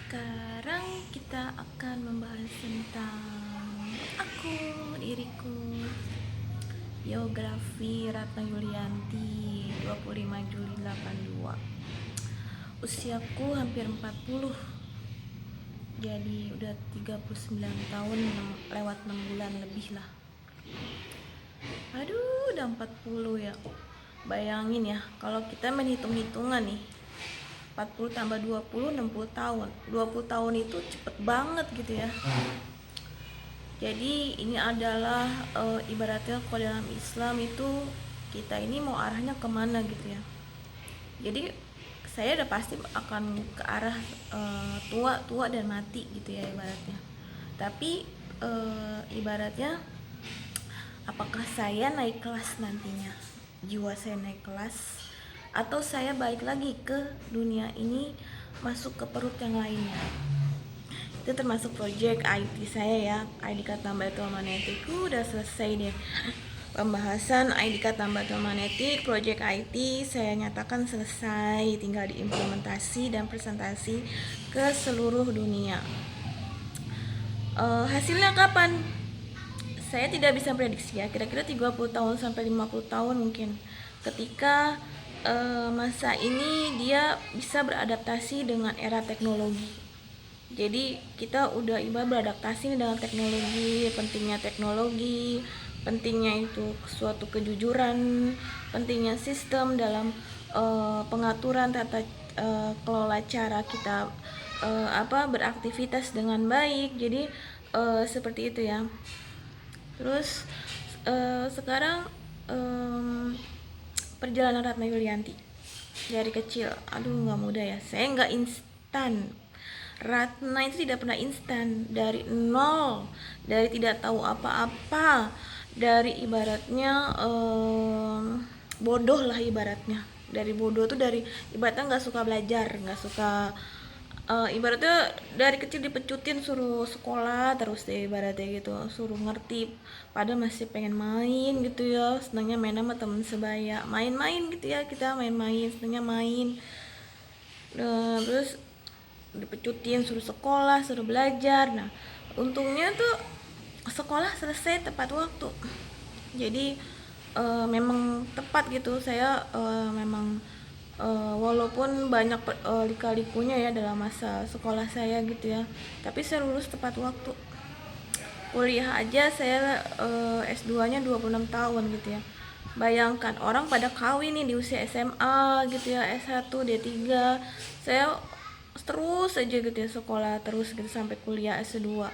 Sekarang kita akan membahas tentang diriku, biografi Ratna Yulianti, 25 Juli 82. Usiaku hampir 40. Jadi udah 39 tahun lewat 6 bulan lebih lah. Aduh, udah 40 ya. Bayangin ya, kalau kita menghitung-hitungan nih, 40 tambah 20, 60 tahun. 20 tahun itu cepet banget gitu ya. Jadi ini adalah ibaratnya kalau dalam Islam itu kita ini mau arahnya kemana gitu ya. Jadi saya udah pasti akan ke arah tua dan mati gitu ya ibaratnya. Tapi ibaratnya apakah saya naik kelas nantinya, jiwa saya naik kelas, atau saya balik lagi ke dunia ini, masuk ke perut yang lainnya. Itu termasuk project IT saya ya, ID Card Tambah Magnetic. Udah selesai deh pembahasan ID Card Tambah Magnetic, project IT saya nyatakan selesai, tinggal diimplementasi dan presentasi ke seluruh dunia. Hasilnya kapan? Saya tidak bisa prediksi ya, kira-kira 30 tahun sampai 50 tahun mungkin. Ketika masa ini dia bisa beradaptasi dengan era teknologi. Jadi kita udah beradaptasi dengan teknologi, pentingnya itu suatu kejujuran, pentingnya sistem dalam pengaturan tata kelola cara kita beraktivitas dengan baik. Jadi seperti itu ya. Terus sekarang perjalanan Ratna Yulianti dari kecil, aduh nggak mudah ya. Saya nggak instan. Ratna itu tidak pernah instan, dari nol, dari tidak tahu apa-apa, dari ibaratnya bodoh lah ibaratnya. Dari bodoh tuh dari ibaratnya nggak suka belajar, nggak suka ibaratnya dari kecil dipecutin suruh sekolah terus deh ibaratnya gitu, suruh ngerti, padahal masih pengen main gitu ya, senangnya main sama temen sebaya, main-main gitu ya, kita main-main, senangnya main. Terus dipecutin suruh sekolah, suruh belajar. Nah untungnya tuh sekolah selesai tepat waktu, jadi memang tepat gitu. Saya memang walaupun banyak lika-likunya ya dalam masa sekolah saya gitu ya, tapi saya lulus tepat waktu. Kuliah aja saya S2 nya 26 tahun gitu ya. Bayangkan orang pada kawin nih di usia SMA gitu ya, S1, D3. Saya terus aja gitu ya, sekolah terus gitu sampai kuliah S2.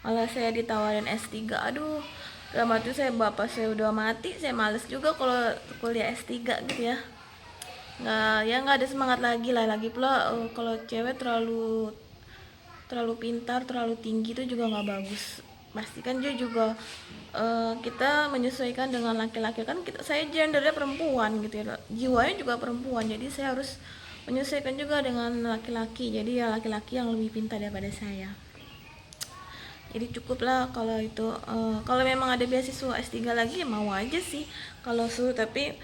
Malah saya ditawarin S3. Aduh, dalam hati saya, bapak saya udah mati, saya males juga kalau kuliah S3 gitu ya. Nggak ada semangat lagi lah. Lagi pula kalau cewek terlalu pintar, terlalu tinggi itu juga nggak bagus. Pastikan dia juga kita menyesuaikan dengan laki-laki, kan saya gendernya perempuan gitu ya, jiwanya juga perempuan, jadi saya harus menyesuaikan juga dengan laki-laki, jadi ya laki-laki yang lebih pintar daripada saya. Jadi cukuplah kalau itu kalau memang ada beasiswa S3 lagi ya mau aja sih kalau suruh, tapi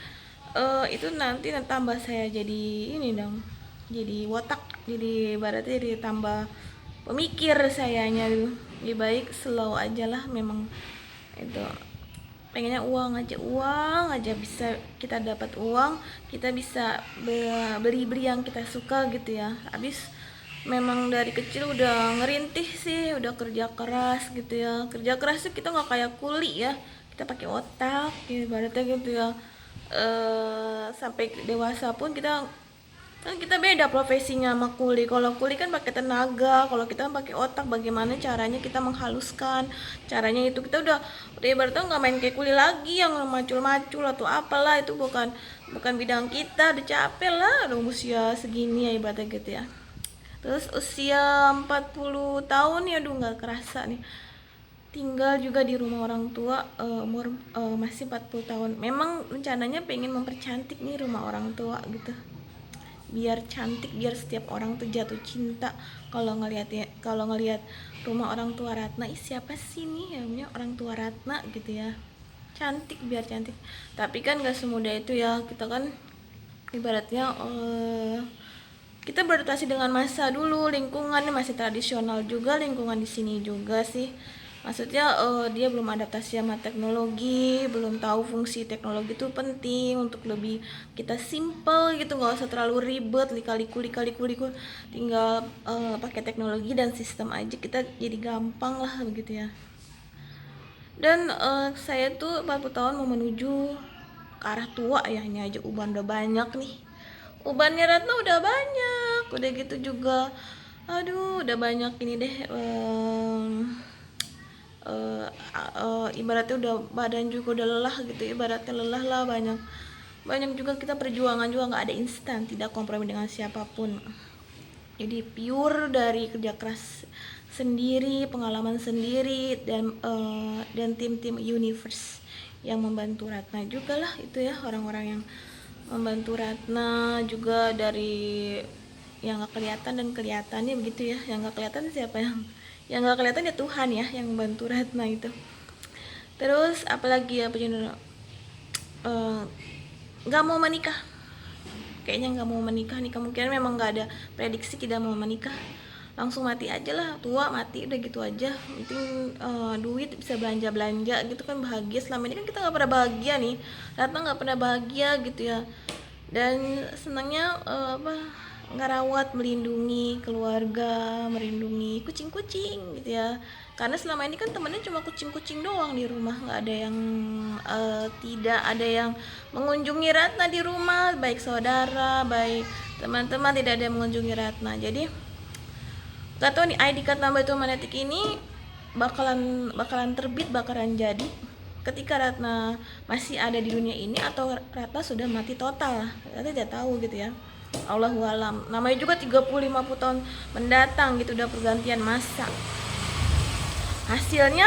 itu nanti tambah saya jadi ini dong, jadi wotak, jadi ibaratnya jadi tambah pemikir sayanya dulu. Lebih baik slow aja lah, memang itu pengennya uang aja, bisa kita dapat uang, kita bisa beli yang kita suka gitu ya. Habis memang dari kecil udah ngerintih sih, udah kerja keras gitu ya. Kerja keras tuh kita nggak kayak kuli ya, kita pakai otak ibaratnya gitu ya. Sampai dewasa pun kita beda profesinya sama kuli. Kalau kuli kan pakai tenaga, kalau kita pakai otak, bagaimana caranya kita menghaluskan, caranya itu kita udah ibaratnya nggak main kayak kuli lagi yang macul-macul atau apalah, itu bukan bidang kita, udah capek lah udah usia segini ya ibaratnya gitu ya. Terus usia 40 tahun ya, aduh nggak kerasa nih tinggal juga di rumah orang tua, umur masih 40 tahun. Memang rencananya pengen mempercantik nih rumah orang tua gitu, biar cantik, biar setiap orang tuh jatuh cinta kalau ngelihat rumah orang tua Ratna. Siapa sih nih yang punya orang tua Ratna gitu ya, cantik, biar cantik. Tapi kan gak semudah itu ya, kita kan ibaratnya kita beradaptasi dengan masa dulu, lingkungannya masih tradisional juga, lingkungan di sini juga sih. Maksudnya dia belum adaptasi sama teknologi, belum tahu fungsi teknologi itu penting untuk lebih kita simple gitu, nggak usah terlalu ribet, liku-liku, tinggal pakai teknologi dan sistem aja, kita jadi gampang lah begitu ya. Dan saya tuh 40 tahun mau menuju ke arah tua ya, ini aja uban udah banyak nih. Ubannya Ratna udah banyak, udah gitu juga. Aduh, udah banyak ini deh. Ibaratnya udah badan juga udah lelah gitu, ibaratnya lelah lah, banyak juga kita perjuangan juga nggak ada instan, tidak kompromi dengan siapapun. Jadi pure dari kerja keras sendiri, pengalaman sendiri, dan tim-tim universe yang membantu Ratna juga lah itu ya, orang-orang yang membantu Ratna juga dari yang nggak kelihatan dan kelihatannya begitu ya. Yang nggak kelihatan siapa yang nggak kelihatan ya Tuhan ya yang membantu Ratna itu. Terus apalagi ya nggak mau menikah, kayaknya nggak mau menikah nih, kemungkinan memang nggak ada prediksi tidak mau menikah, langsung mati aja lah, tua mati udah gitu aja, penting duit bisa belanja gitu kan, bahagia. Selama ini kan kita nggak pernah bahagia nih, Ratna nggak pernah bahagia gitu ya. Dan senangnya ngerawat, melindungi keluarga, melindungi kucing-kucing gitu ya. Karena selama ini kan temennya cuma kucing-kucing doang di rumah, nggak ada yang tidak ada yang mengunjungi Ratna di rumah, baik saudara, baik teman-teman, tidak ada yang mengunjungi Ratna. Jadi gak tau nih ID card number itu magnetik ini bakalan terbit, bakalan jadi ketika Ratna masih ada di dunia ini atau Ratna sudah mati total, kita tidak tahu gitu ya. Allahu alam. Namanya juga 30-50 tahun mendatang gitu, udah pergantian masa. Hasilnya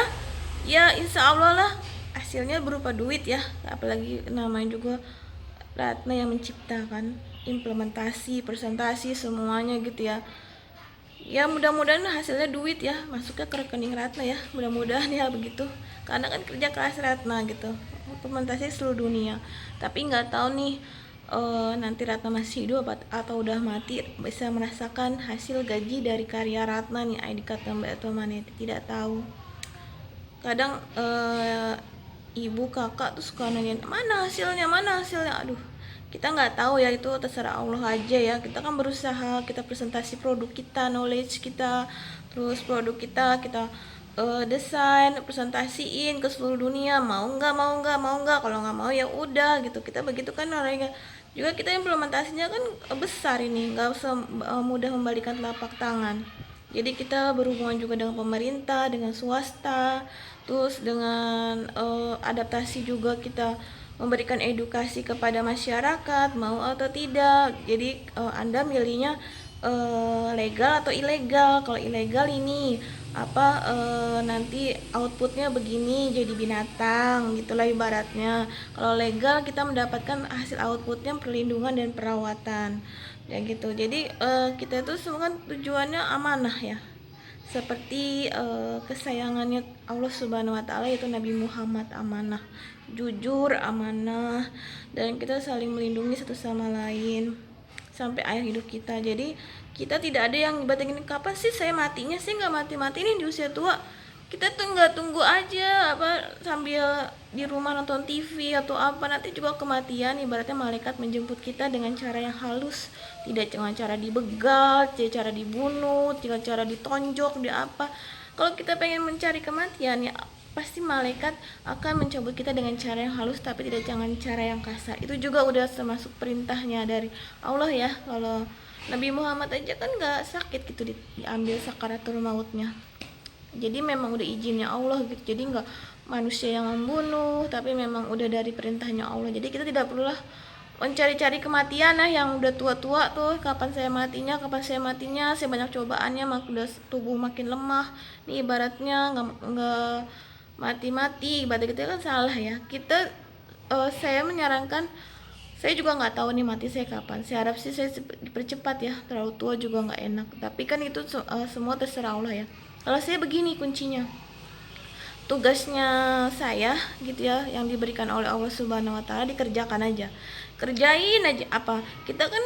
ya insya Allah lah, hasilnya berupa duit ya, apalagi namanya juga Ratna yang menciptakan, implementasi, presentasi semuanya gitu ya. Ya mudah-mudahan hasilnya duit ya, masuknya ke rekening Ratna ya, mudah-mudahan ya begitu, karena kan kerja keras Ratna gitu, implementasi seluruh dunia. Tapi nggak tahu nih nanti Ratna masih hidup atau udah mati bisa merasakan hasil gaji dari karya Ratna nih, ID card Mbak atau mana tidak tahu. Kadang ibu kakak tuh suka nanya mana hasilnya, aduh kita nggak tahu ya, itu terserah Allah aja ya. Kita kan berusaha, kita presentasi produk kita, knowledge kita, terus produk kita desain, presentasiin ke seluruh dunia, mau nggak, kalau nggak mau ya udah gitu, kita begitu kan orangnya. Juga kita implementasinya kan besar ini, nggak usah mudah membalikan telapak tangan. Jadi kita berhubungan juga dengan pemerintah, dengan swasta, terus dengan adaptasi juga, kita memberikan edukasi kepada masyarakat mau atau tidak. Jadi Anda milihnya legal atau ilegal. Kalau ilegal ini nanti outputnya begini, jadi binatang gitulah ibaratnya. Kalau legal kita mendapatkan hasil outputnya perlindungan dan perawatan ya gitu. Jadi kita itu semua kan tujuannya amanah ya, seperti kesayangannya Allah Subhanahu wa taala, yaitu Nabi Muhammad, amanah, jujur, amanah, dan kita saling melindungi satu sama lain sampai akhir hidup kita. Jadi kita tidak ada yang batin kapan sih saya matinya, sih nggak mati nih di usia tua. Kita tuh nggak tunggu aja sambil di rumah nonton TV atau apa, nanti juga kematian ibaratnya malaikat menjemput kita dengan cara yang halus, tidak dengan cara dibegal, tidak cara dibunuh, tidak cara ditonjok, di apa. Kalau kita pengen mencari kematian ya pasti malaikat akan mencabut kita dengan cara yang halus, tapi tidak jangan cara yang kasar. Itu juga udah termasuk perintahnya dari Allah ya. Kalau Nabi Muhammad aja kan nggak sakit gitu diambil sakaratul mautnya. Jadi memang udah izinnya Allah gitu. Jadi nggak manusia yang membunuh, tapi memang udah dari perintahnya Allah. Jadi kita tidak perlulah mencari-cari kematian yang udah tua-tua tuh, kapan saya matinya, saya banyak cobaannya, udah tubuh makin lemah nih ibaratnya, nggak mati-mati, ibarat gitu kan salah ya. Saya menyarankan, saya juga nggak tahu nih mati saya kapan. Saya harap sih saya dipercepat ya, terlalu tua juga nggak enak, tapi kan itu semua terserah Allah ya. Kalau saya begini kuncinya, tugasnya saya gitu ya, yang diberikan oleh Allah Subhanahu wa taala dikerjakan aja, kerjain aja. Apa kita kan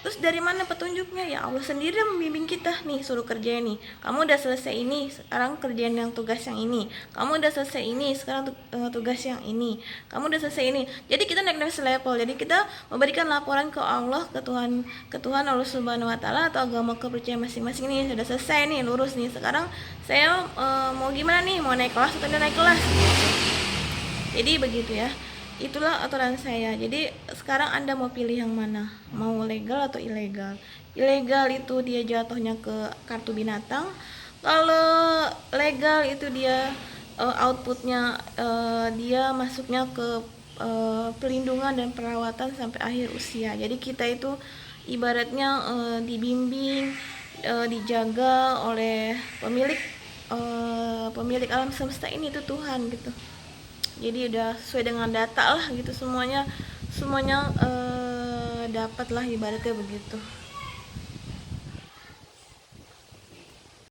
Terus dari mana petunjuknya? Ya Allah sendiri yang membimbing kita nih, suruh kerjain nih. Kamu udah selesai ini, sekarang kerjain yang tugas yang ini. Kamu udah selesai ini, sekarang tugas yang ini. Kamu udah selesai ini. Jadi kita naik next level. Jadi kita memberikan laporan ke Allah, ke Tuhan Allah Subhanahu wa taala atau agama kepercayaan masing-masing nih. Sudah selesai nih, lurus nih. Sekarang saya mau gimana nih? Mau naik kelas atau naik kelas? Jadi begitu ya. Itulah aturan saya. Jadi sekarang Anda mau pilih yang mana? Mau legal atau ilegal? Ilegal itu dia jatuhnya ke kartu binatang. Kalau legal itu dia outputnya dia masuknya ke pelindungan dan perawatan sampai akhir usia. Jadi kita itu ibaratnya dibimbing, dijaga oleh pemilik alam semesta ini, itu Tuhan gitu. Jadi udah sesuai dengan data lah gitu, semuanya dapat lah ibaratnya begitu.